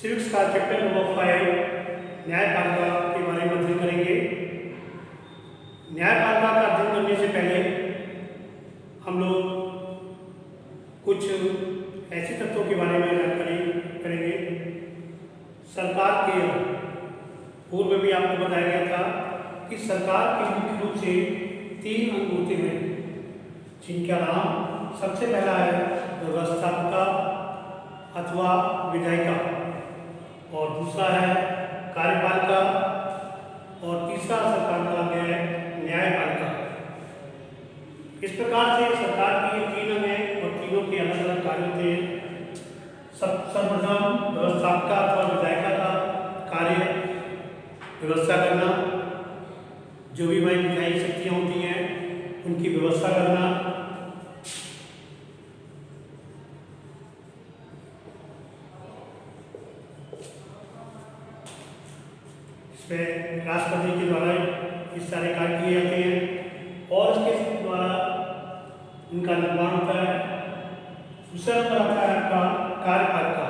Civics का chapter number 5 न्यायपालिका के बारे में अध्ययन करेंगे। न्यायपालिका का अध्ययन करने से पहले हम लोग कुछ ऐसे तत्वों के बारे में जानकारी करेंगे। सरकार के पूर्व में भी आपको बताया गया था कि सरकार के मुख्य रूप से 3 अंग होते हैं, जिनका नाम सबसे पहला है व्यवस्थापिका अथवा विधायिका, और दूसरा है कार्यपालिका, और तीसरा सरकार का अंग है न्यायपालिका। इस प्रकार से सरकार की ये 3 अंग हैं और तीनों के अलग अलग कार्य होते हैं। सर्वप्रथम व्यवस्थापिका अथवा विधायिका का कार्य व्यवस्था करना, जो भी वही विधायी शक्तियाँ होती हैं उनकी व्यवस्था करना, इसमें राष्ट्रपति के द्वारा इस सारे कार्य किए जाते हैं और इसके द्वारा उनका निर्माण होता है। दूसरा नंबर आता है आपका कार्यपालिका।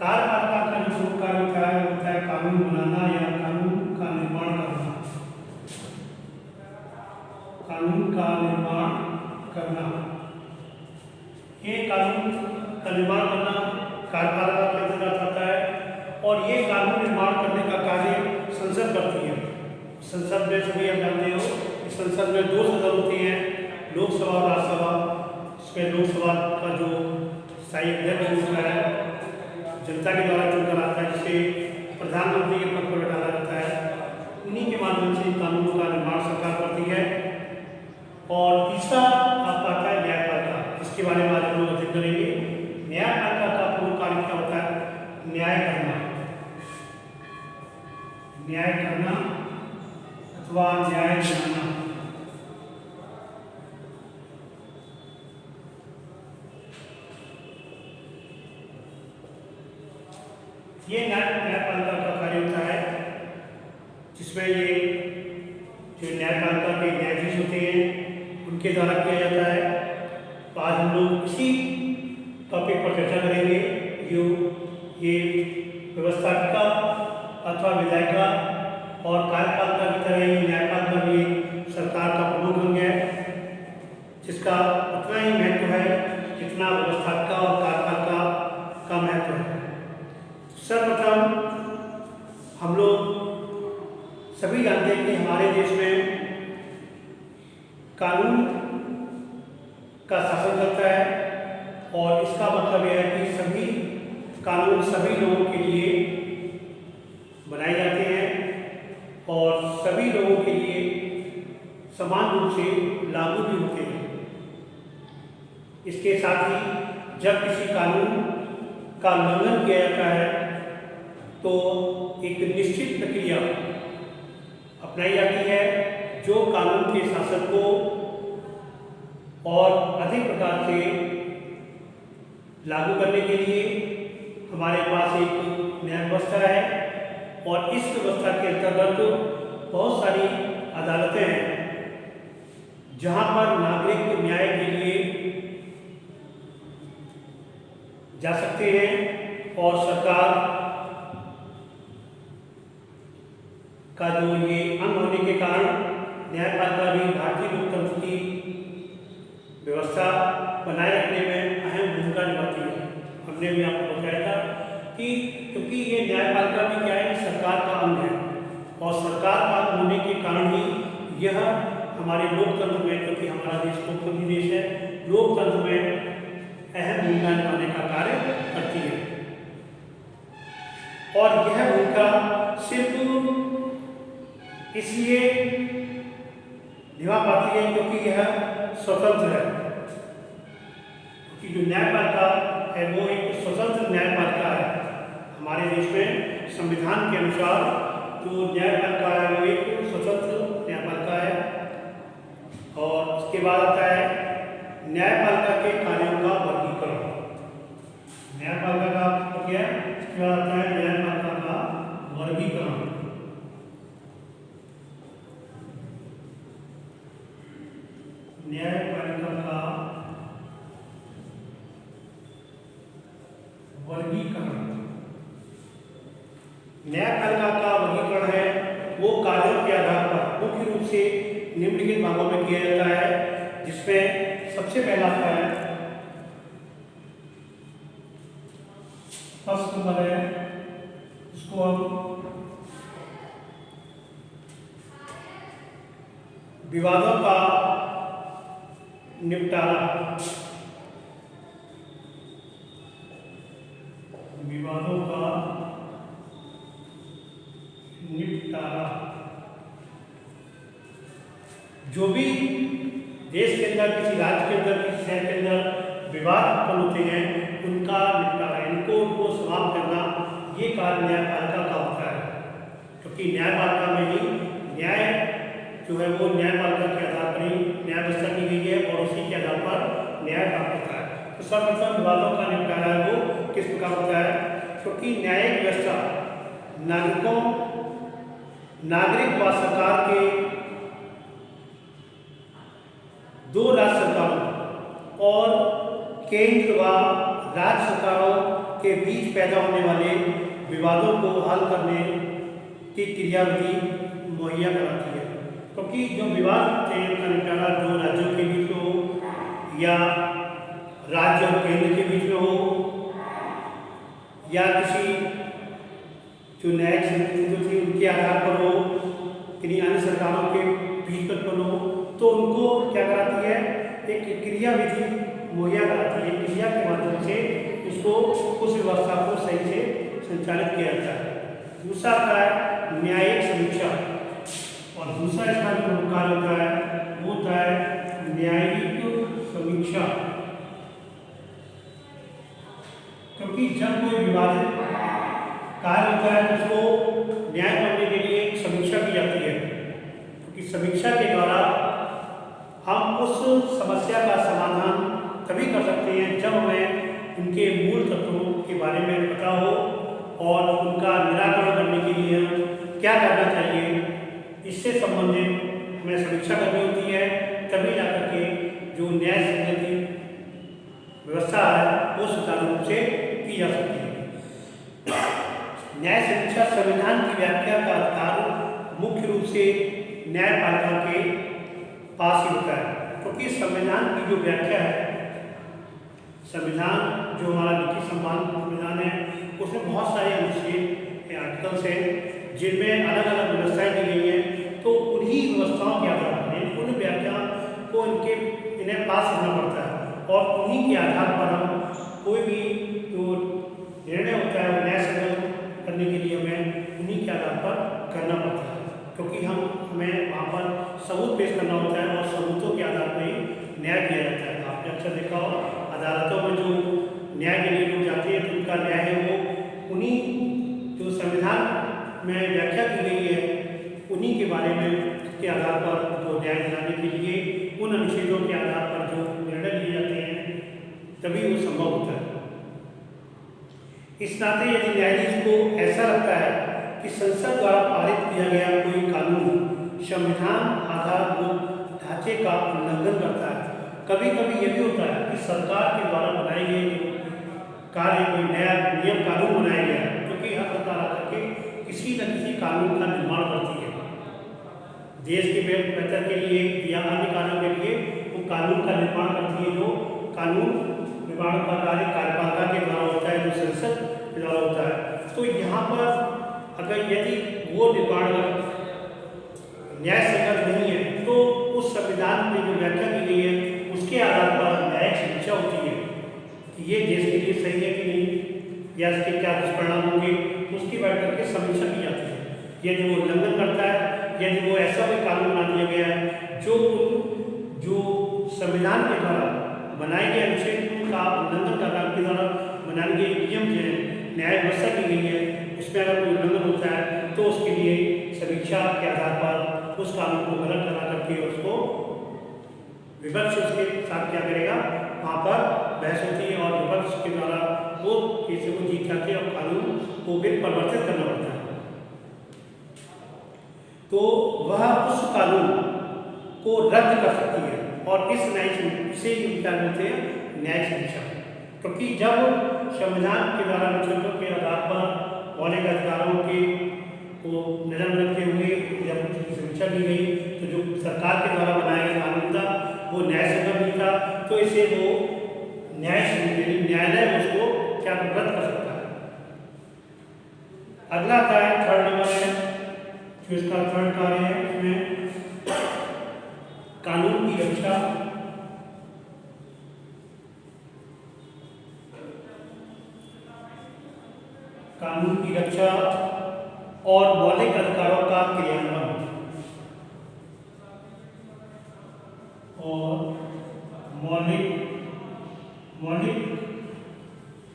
कार्यपालिका का जो मुख्य कार्य होता है वो होता है कानून बनाना या कानून का निर्माण करना। कानून का निर्माण करना, ये कानून का निर्माण करना कार्यपालिका के अंतर्गत आता है, और ये कानून निर्माण करने का कार्य संसद करती है। संसद में सभी आप जानते हो कि संसद में 2 सदन होते हैं, लोकसभा और राज्यसभा। इसमें लोकसभा का जो स्थायी अध्यक्ष होता है जनता के द्वारा चुनकर आता है, जिसे प्रधानमंत्री के पद पर बैठाया जाता है। उन्हीं के माध्यम से कानूनों का निर्माण सरकार करती है। और तीसरा आपका आता है न्यायपालिका, जिसके बारे में आज हम लोग अध्ययन करेंगे। न्यायपालिका का पूर्ण कार्य क्या होता है? न्याय करना, न्याय करना अथवा न्याय दिलाना। ये न्यायपालिका का कार्य होता है, जिसमें ये जो न्यायपालिका के न्यायाधीश होते हैं उनके द्वारा किया जाता है। तो आज हम लोग इसी टॉपिक पर चर्चा करेंगे, जो ये व्यवस्थापिका अथवा विधायिका और कार्यपालिका की तरह ही न्यायपालिका भी सरकार का प्रमुख अंग है, जिसका उतना ही महत्व है जितना व्यवस्थापिका और कार्यपालिका का महत्व है। सर्वप्रथम हम लोग सभी जानते हैं कि हमारे देश में कानून का शासन चलता है, और इसका मतलब यह है कि सभी कानून सभी लोगों के लिए बनाए जाते हैं और सभी लोगों के लिए समान रूप से लागू भी होते हैं। इसके साथ ही जब किसी कानून का उल्लंघन किया जाता है तो एक निश्चित प्रक्रिया अपनाई जाती है, जो कानून के शासन को और अधिक प्रकार से लागू करने के लिए हमारे पास एक न्याय व्यवस्था है। और इस व्यवस्था के अंतर्गत बहुत सारी अदालतें हैं, जहां पर नागरिक न्याय के लिए जा सकते हैं। और सरकार का जो ये अंग होने के कारण न्यायपालिका भी भारतीय लोकतंत्र की व्यवस्था बनाए रखने में अहम भूमिका निभाती है। हमने भी आपको बताया था कि क्योंकि ये न्यायपालिका भी क्या है, सरकार का अंग है, और सरकार का अंग होने के कारण ही यह हमारे लोकतंत्र में, क्योंकि हमारा देश लोकतंत्री देश है, लोकतंत्र में अहम भूमिका निभाने का कार्य करती है। और यह भूमिका सिर्फ इसलिए निभा पाती है क्योंकि यह स्वतंत्र है, क्योंकि जो न्यायपालिका है वो एक स्वतंत्र न्यायपालिका है। हमारे देश में संविधान के अनुसार जो न्यायपालिका है वो एक स्वतंत्र न्यायपालिका है। और उसके बाद आता है न्यायपालिका के कार्यों का वर्गीकरण। न्यायपालिका का मतलब क्या है? इसके बाद आता है न्यायपालिका का वर्गीकरण। न्यायपालिका का वर्गीकरण न्यायपालिका का वर्गीकरण है वो कार्यों के आधार पर मुख्य रूप से निम्नलिखित भागों में किया जाता है, जिसमें सबसे पहला आता है, फर्स्ट नंबर है, उसको हम विवादों का निपटारा, विवादों का निपटारा। जो भी देश के अंदर, किसी राज्य के अंदर, किसी शहर के अंदर विवाद उत्पन्न होते हैं, उनका निपटारा, उनको समाप्त करना, ये कार्य न्यायपालिका का होता है। क्योंकि न्यायपालिका में ही न्याय जो है वो न्यायपालिका के आधार पर ही न्याय व्यवस्था की गई है और उसी के आधार पर न्याय प्राप्त होता है। तो सर्वप्रथम विवादों का निपटारा है वो किस प्रकार होता है? क्योंकि न्यायिक व्यवस्था नागरिक व सरकार के, दो राज्य सरकारों और केंद्र व राज्य सरकारों के बीच पैदा होने वाले विवादों को हल करने की क्रियाविधि मुहैया कराती है। क्योंकि जो विवाद होते हैं उनका निपटारा दो राज्यों के बीच में हो या राज्य और केंद्र के बीच में हो या किसी जो न्यायिक समिति थी उनके आधार पर हो, किन्हीं अन्य सरकारों के बीच में हो, तो उनको क्या कराती है? एक क्रियाविधि मुहैया कराती है। क्रिया के माध्यम से उसको, उस व्यवस्था को सही से संचालित किया जाता है। दूसरा आता है न्यायिक समीक्षा, और दूसरा इसका जो कार्य होता है वो होता है न्यायिक समीक्षा। क्योंकि जब कोई विवादित कार्य होता है तो उसको न्याय करने के लिए एक समीक्षा की जाती है, क्योंकि समीक्षा के द्वारा हम उस समस्या का समाधान तभी कर सकते हैं जब हमें उनके मूल तत्वों के बारे में पता हो और उनका निराकरण करने के लिए क्या करना चाहिए, इससे संबंधित हमें समीक्षा करनी होती है। तभी जाकर के जो न्याय संगति व्यवस्था है वो सुचारू रूप से की जा सकती है। न्याय समीक्षा संविधान की व्याख्या का अधिकार मुख्य रूप से न्यायपालिका के पास ही होता है। क्योंकि संविधान की जो व्याख्या है, संविधान जो हमारा लिखित संविधान है, उसमें बहुत सारे अनुच्छेद आर्टिकल्स हैं जिनमें अलग अलग व्यवस्थाएं दी गई हैं। तो उन्हीं व्यवस्थाओं के आधार पर उन व्याख्या को इन्हें पास करना पड़ता है और उन्हीं के आधार पर हम कोई भी जो निर्णय होता है वो न्याय संगत करने के लिए हमें उन्हीं के आधार पर करना पड़ता है। क्योंकि हमें वहाँ पर सबूत पेश करना होता है और सबूतों के आधार पर ही न्याय किया जाता है। आपने अक्सर देखा हो अदालतों में जो न्याय के लिए लोग जाते हैं तो उनका न्याय है वो उन्हीं जो संविधान में व्याख्या की गई है उन्हीं के बारे में के आधार पर जो न्याय दिलाने के लिए उन अनुच्छेदों के आधार पर जो निर्णय लिए जाते हैं तभी वो संभव होता है। इस नाते यदि न्यायाधीश को ऐसा लगता है कि संसद द्वारा पारित किया गया कोई कानून संविधान आधारभूत ढांचे का उल्लंघन करता है, कभी कभी यह भी होता है कि सरकार के द्वारा बनाए गए कार्य कोई नया नियम कानून बनाया गया है, क्योंकि हर सरकार आकर के किसी न किसी कानून का निर्माण करती है देश के बेहतर के लिए या अन्य कार्यों के लिए। वो कानून का निर्माण करती है, जो कानून निर्माण का कार्य कार्यपालिका के द्वारा होता है, जो संसद के द्वारा होता है। तो यहाँ पर अगर यदि वो निर्माण न्याय संगत नहीं है तो उस संविधान में जो व्याख्या की गई है उसके आधार पर न्यायिक समीक्षा होती है कि ये देश के लिए सही है कि नहीं या इसके क्या दुष्परिणाम होंगे, तो उसकी बैठ करके समीक्षा की जाती है। यदि वो उल्लंघन करता है, यदि वो ऐसा कोई कानून बना दिया गया है जो संविधान के द्वारा बनाए गए अनुच्छेद का उल्लंघन कर रहा है, उनके द्वारा बनाए गए नियम जो है न्याय व्यवस्था की गई है उसमें अगर कोई उल्लंघन होता है तो उसके लिए समीक्षा के आधार पर उस कानून को गलत करा करके उसको विपक्ष उसके साथ क्या करेगा, वहाँ पर बहस होती है और विपक्ष के द्वारा वो केस को जीत जाते हैं और कानून को भी परिवर्तित करना पड़ता है। तो वह उस कानून को रद्द कर सकती है और इस इसे क्या बोलते हैं, न्यायिक समीक्षा। क्योंकि जब संविधान के द्वारा अनुच्छेदों के आधार पर मौलिक अधिकारों के को नजर में रखते हुए जब उसकी समीक्षा की गई तो जो सरकार के द्वारा बनाया गया कानून था वो न्याय संगत नहीं था, तो इसे वो न्यायालय उसको क्या रद्द कर सकता है। अगला आता है थर्ड नंबर है, जो इसका थर्ड कार्य है इसमें कानून की रक्षा और मौलिक अधिकारों का क्रियान्वयन और मौलिक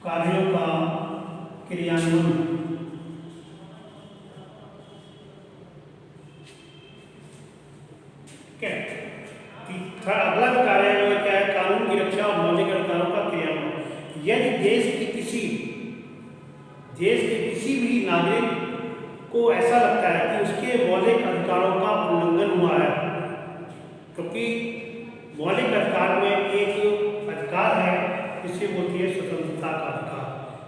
कार्यों का क्रियान्वयन। ठीक है, अगला जो कार्य है वो क्या है, कानून की रक्षा और मौलिक अधिकारों का क्रियान्वयन। यदि देश के किसी भी नागरिक को ऐसा लगता है कि उसके मौलिक अधिकारों का उल्लंघन हुआ है, क्योंकि मौलिक अधिकार में एक अधिकार है जिसे बोलती है स्वतंत्रता का अधिकार,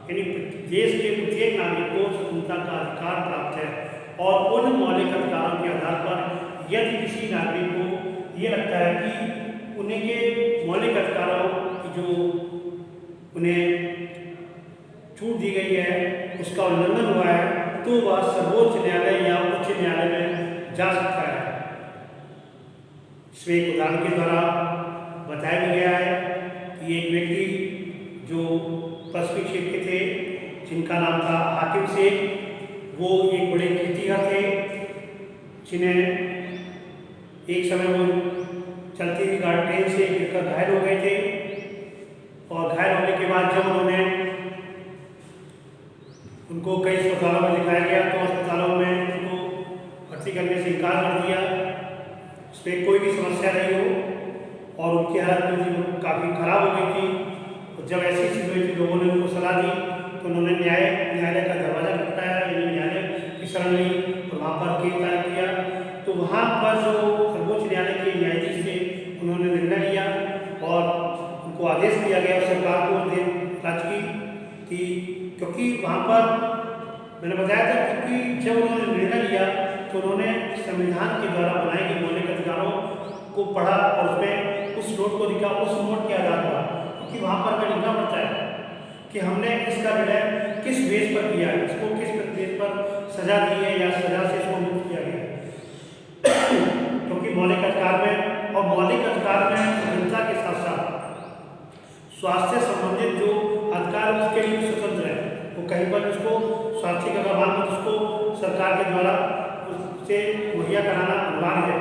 यानी देश के प्रत्येक नागरिक को स्वतंत्रता का अधिकार प्राप्त है। और उन मौलिक अधिकारों के आधार पर यदि किसी नागरिक को ये लगता है कि उन्हें के मौलिक अधिकारों की जो उन्हें छूट दी गई है उसका उल्लंघन हुआ है, तो वह सर्वोच्च न्यायालय या उच्च न्यायालय में जा सकता है। इसमें एक उदाहरण के द्वारा बताया भी गया है कि एक व्यक्ति जो पश्चिमी क्षेत्र के थे जिनका नाम था हाकिम शेख, वो एक बड़े कीर्तिगर थे जिन्हें एक समय वो चलती हुई ट्रेन से गिरकर घायल हो गए थे, और घायल होने के बाद जब उनको कई अस्पतालों में दिखाया गया तो अस्पतालों में उनको भर्ती करने से इनकार कर दिया, उसमें कोई भी समस्या नहीं हो, और उनकी हालत काफ़ी खराब हो गई थी। और जब ऐसी चीज़ हुई थी लोगों ने उनको सलाह दी तो उन्होंने न्यायालय का दरवाज़ा खटखटाया, यानी न्यायालय की शरण ली और वहाँ पर केस दायर किया। तो वहाँ पर जो सर्वोच्च न्यायालय के न्यायाधीश थे उन्होंने निर्णय लिया और उनको आदेश दिया गया सरकार को राज्य की, क्योंकि वहाँ पर मैंने बताया था क्योंकि जब उन्होंने निर्णय लिया तो उन्होंने संविधान के द्वारा बनाए गए मौलिक अधिकारों को पढ़ा और उसमें उस नोट को लिखा, उस नोट के आधार पर, क्योंकि वहाँ पर हमें लिखना पड़ता है कि हमने इसका निर्णय किस बेस पर किया है, इसको किस बेस पर सजा दी है या सजा से इसको मुक्त किया गया है। क्योंकि मौलिक अधिकार में और मौलिक अधिकार में स्वतंत्रता के साथ साथ स्वास्थ्य संबंधित जो अधिकार उसके लिए स्वतंत्र है, वो कहीं पर उसको स्वास्थ्य का प्रमाण पत्र उसको सरकार के द्वारा उससे मुहैया कराना अनिवार्य है।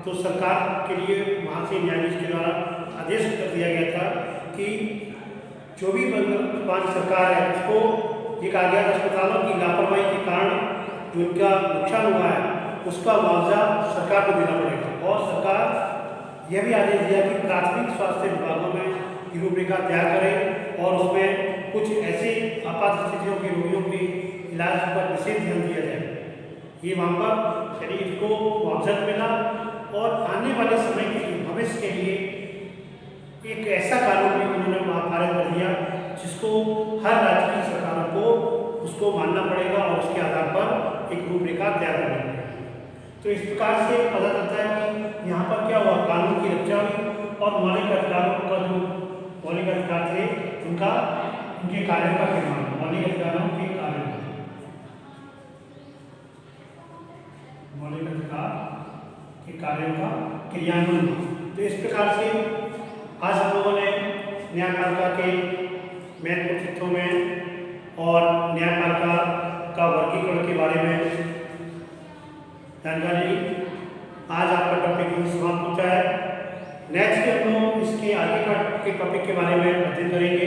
तो सरकार के लिए वहाँ से न्यायाधीश के द्वारा आदेश कर दिया गया था कि जो भी पांच सरकार है उसको ये कहा गया अस्पतालों की लापरवाही के कारण जो उनका नुकसान हुआ है उसका मुआवजा सरकार को देना पड़ेगा। और सरकार यह भी आदेश दिया कि प्राथमिक स्वास्थ्य विभागों में रूपरेखा तैयार करें और उसमें कुछ ऐसे आपात स्थितियों के रोगियों के इलाज पर विशेष ध्यान दिया जाए। ये वहाँ पर शरीर को मुआवजा मिला और आने वाले समय के लिए भविष्य के लिए एक ऐसा कानून भी उन्होंने पारित कर दिया जिसको हर राज्य की सरकारों को उसको मानना पड़ेगा और उसके आधार पर एक रूपरेखा तैयार करनी पड़ेगी। तो इस प्रकार से पता चलता है कि यहाँ पर क्या हुआ, कानून की रक्षा हुई और मौलिक अधिकारों का जो मौलिक अधिकार थे उनके कार्यों का निर्माण, मौलिक अधिकारों के कार्यों, मौलिक अधिकार के कार्यों का क्रियान्वयन। तो इस प्रकार से आज हम लोगों ने न्यायपालिका के महत्वपूर्ण तथ्यों में और न्यायपालिका का वर्गीकरण के बारे में जानकारी ली। आज आपका टॉपिक समाप्त होता है। नेक्स्ट हम लोग इसके आगे के टॉपिक के बारे में अध्ययन करेंगे।